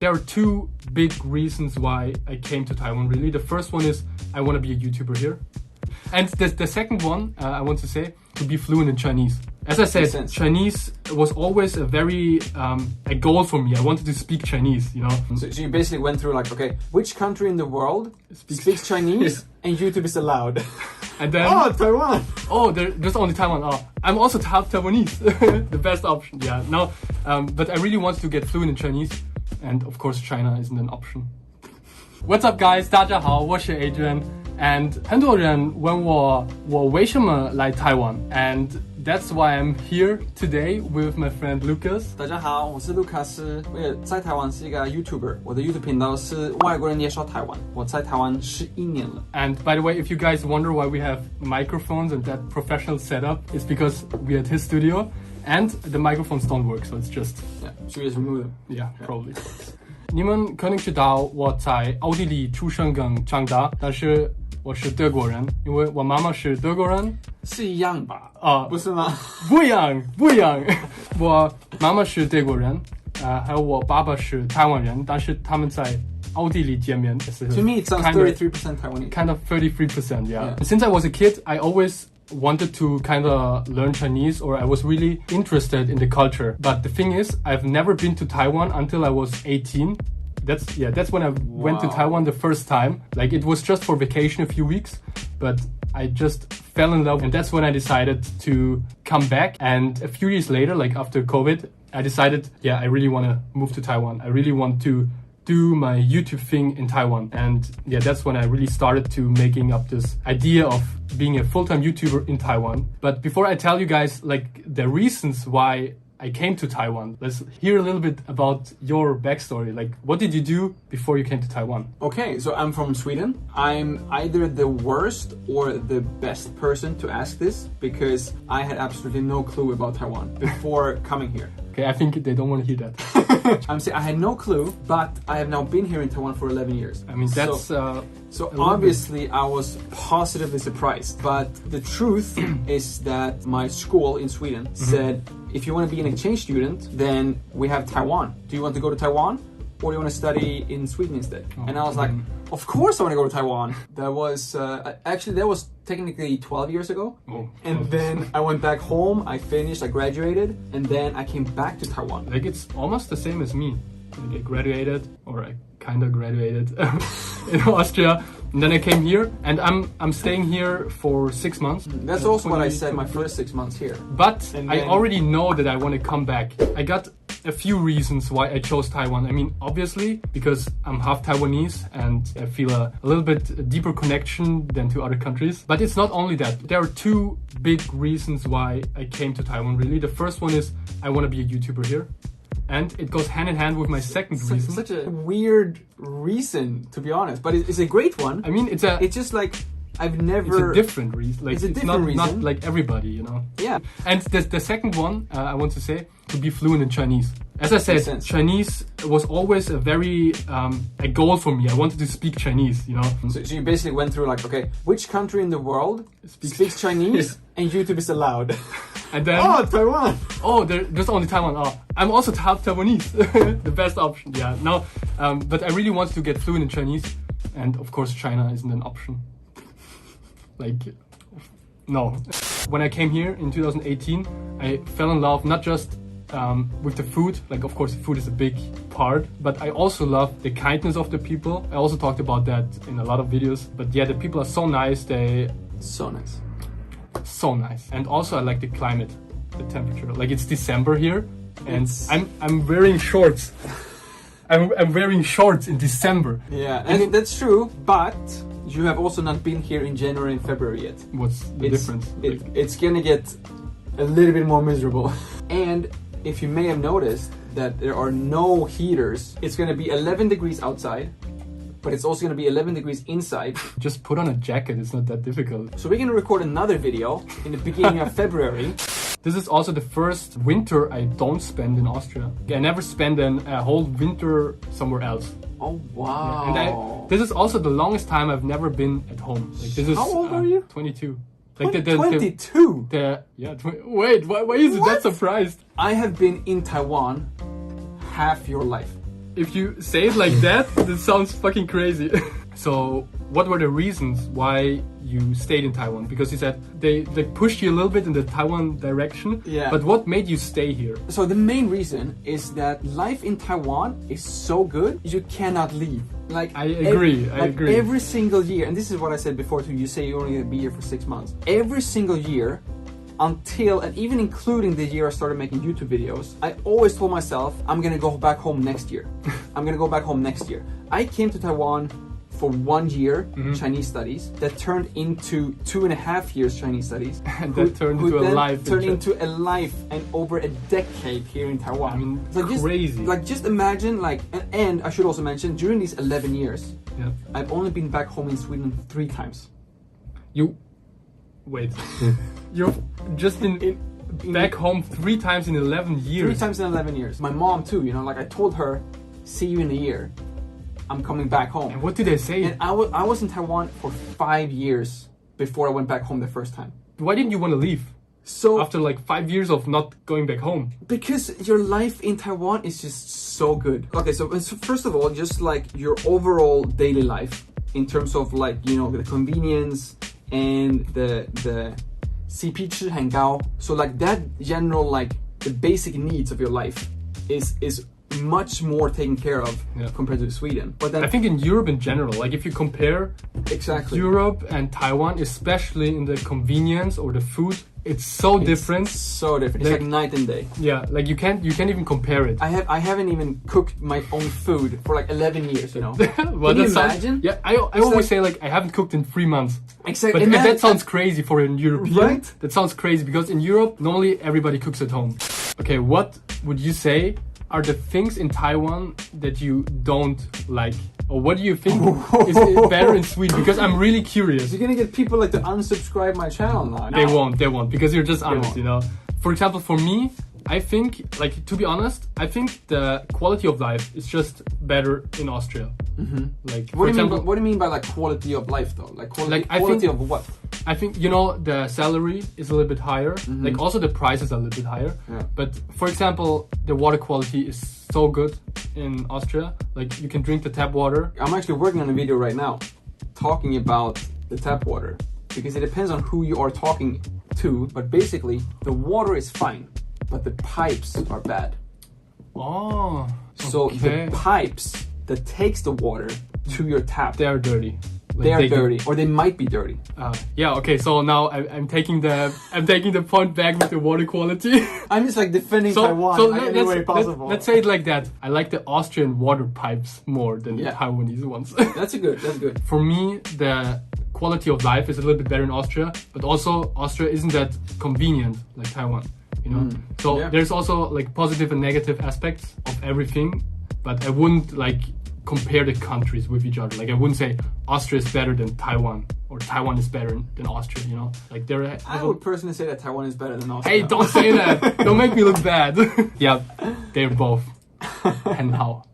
There are two big reasons why I came to Taiwan, really. The first one is I want to be a YouTuber here. And the second one, I want to say, to be fluent in Chinese. As I said, Chinese was always a goal for me. I wanted to speak Chinese, you know. So you basically went through like, okay, which country in the world speaks Chinese and YouTube is allowed? And then, Taiwan. There's only Taiwan. I'm also half Taiwanese. The best option, yeah. No, but I really wanted to get fluent in Chinese. And of course, China isn't an option. What's up, guys? 大家好，我是 Adrian. And 很多人问我为什么来台湾 and that's why I'm here today with my friend Lucas. 大家好，我是卢卡斯，我也在台湾是一个 YouTuber。我的 YouTube 频道是外国人也说台湾。我在台湾11年了。And by the way, if you guys wonder why we have microphones and that professional setup, it's because we're at his studio and the microphones don't work, so it's just... Yeah, should we just remove them? Yeah, probably. 你们可能知道我在奥地利出生跟长大，但是我是德国人，因为我妈妈是德国人。是一样吧？不是吗？不一样。我妈妈是德国人，还有我爸爸是台湾人，但是他们在奥地利见面。To me, it sounds 33% Taiwanese. Kind of 33%, yeah. Since I was a kid, I always wanted to kind of learn Chinese, or I was really interested in the culture. But the thing is, I've never been to Taiwan until I was 18. That's when I went to Taiwan the first time. Like, it was just for vacation a few weeks, but I just fell in love, and that's when I decided to come back. And a few years later, like after COVID, I decided, I really want to move to Taiwan. I really want to do my YouTube thing in Taiwan. And that's when I really started to making up this idea of being a full-time YouTuber in Taiwan. But before I tell you guys like the reasons why I came to Taiwan, let's hear a little bit about your backstory. Like, what did you do before you came to Taiwan? Okay, so I'm from Sweden. I'm either the worst or the best person to ask this because I had absolutely no clue about Taiwan before coming here. Okay, I think they don't want to hear that. I'm saying I had no clue, but I have now been here in Taiwan for 11 years. I mean, that's... So obviously I was positively surprised, but the truth is that my school in Sweden said, if you want to be an exchange student, then we have Taiwan. Do you want to go to Taiwan? Or do you want to study in Sweden instead? And I was like, of course I want to go to Taiwan. That was, that was technically 12 years ago. And then I went back home, I finished, I graduated, and then I came back to Taiwan. Like, it's almost the same as me. Like, I graduated, or I kind of graduated in Austria. And then I came here, and I'm staying here for 6 months. That's also what I said, my first 6 months here. But I already know that I want to come back. I got a few reasons why I chose Taiwan. I mean, obviously, because I'm half Taiwanese and I feel a little bit deeper connection than to other countries. But it's not only that. There are two big reasons why I came to Taiwan, really. The first one is I want to be a YouTuber here. And it goes hand in hand with my second reason. Such a weird reason, to be honest, but it's a great one. I mean, it's just like I've never... It's a different reason. Like, it's not like everybody, you know? Yeah. And the second one, I want to say, to be fluent in Chinese. As I said, Chinese was always a goal for me. I wanted to speak Chinese, you know? So you basically went through like, okay, which country in the world speaks Chinese and YouTube is allowed? And then... Taiwan! There's only Taiwan. I'm also half Taiwanese. The best option, yeah. No, but I really wanted to get fluent in Chinese. And of course, China isn't an option. Like, no. When I came here in 2018, I fell in love not just with the food. Like, of course, the food is a big part, but I also love the kindness of the people. I also talked about that in a lot of videos. But yeah, the people are so nice. So nice. So nice. And also I like the climate, the temperature. Like, it's December here, and I'm wearing shorts. I'm wearing shorts in December. Yeah, and that's true, but you have also not been here in January and February yet. What's the difference? It's gonna get a little bit more miserable. And if you may have noticed that there are no heaters, it's gonna be 11 degrees outside, but it's also gonna be 11 degrees inside. Just put on a jacket, it's not that difficult. So we're gonna record another video in the beginning of February. This is also the first winter I don't spend in Austria. I never spend a whole winter somewhere else. Oh wow! Yeah, and this is also the longest time I've never been at home. Like, this is, how old are you? 22. Like 22? Wait, why is it that surprised? I have been in Taiwan half your life. if you say it like that, this sounds fucking crazy. So what were the reasons why you stayed in Taiwan? Because you said they pushed you a little bit in the Taiwan direction. Yeah. But what made you stay here? So the main reason is that life in Taiwan is so good, you cannot leave. Like I agree. Every single year, and this is what I said before too, you say you're only gonna be here for 6 months. Every single year, until, and even including the year I started making YouTube videos, I always told myself, I'm gonna go back home next year. I'm gonna go back home next year. I came to Taiwan for 1 year Chinese studies that turned into 2.5 years Chinese studies. And that turned into a life. Turned into a life and over a decade here in Taiwan. I mean, so crazy. Just imagine, and I should also mention, during these 11 years, yeah. I've only been back home in Sweden 3 times. Wait. You've just been back home 3 times in 11 years. 3 times in 11 years. My mom too, I told her, see you in a year. I'm coming back home. And what did they say? And I was in Taiwan for 5 years before I went back home the first time. Why didn't you want to leave? So after 5 years of not going back home? Because your life in Taiwan is just so good. Okay, so first of all, just your overall daily life in terms of the convenience and the CP 值很高. So that general the basic needs of your life is much more taken care of compared to Sweden. But then I think in Europe in general, if you compare Europe and Taiwan, especially in the convenience or the food, it's so different. So different. It's like night and day. Yeah, you can't even compare it. I haven't even cooked my own food for 11 years, Well, Can you imagine? Yeah, I always say I haven't cooked in 3 months. Exactly. But that sounds crazy for a European. Right? That sounds crazy because in Europe, normally everybody cooks at home. Okay, what would you say are the things in Taiwan that you don't like? Or what do you think is better in Sweden? Because I'm really curious. You're gonna get people to unsubscribe my channel now. They won't, because you're just honest, For example, for me, I think, to be honest, I think the quality of life is just better in Austria. Mm-hmm. What do you mean by quality of life though? Quality of what? I think, the salary is a little bit higher. Mm-hmm. Also the prices are a little bit higher. Yeah. But for example, the water quality is so good in Austria. You can drink the tap water. I'm actually working on a video right now talking about the tap water because it depends on who you are talking to. But basically, the water is fine, but the pipes are bad. Oh, so the pipes that takes the water to your tap, they are dirty. They are dirty, or they might be dirty. Yeah. Okay. So now I'm taking the point back with the water quality. I'm just defending Taiwan in any way possible. Let's say it like that. I like the Austrian water pipes more than the Taiwanese ones. That's good. For me, the quality of life is a little bit better in Austria, but also Austria isn't that convenient like Taiwan. So there's also positive and negative aspects of everything, but I wouldn't compare the countries with each other. I wouldn't say Austria is better than Taiwan or Taiwan is better than Austria, I would personally say that Taiwan is better than Austria. Hey, don't say that. Don't make me look bad. Yeah, they're both. And how?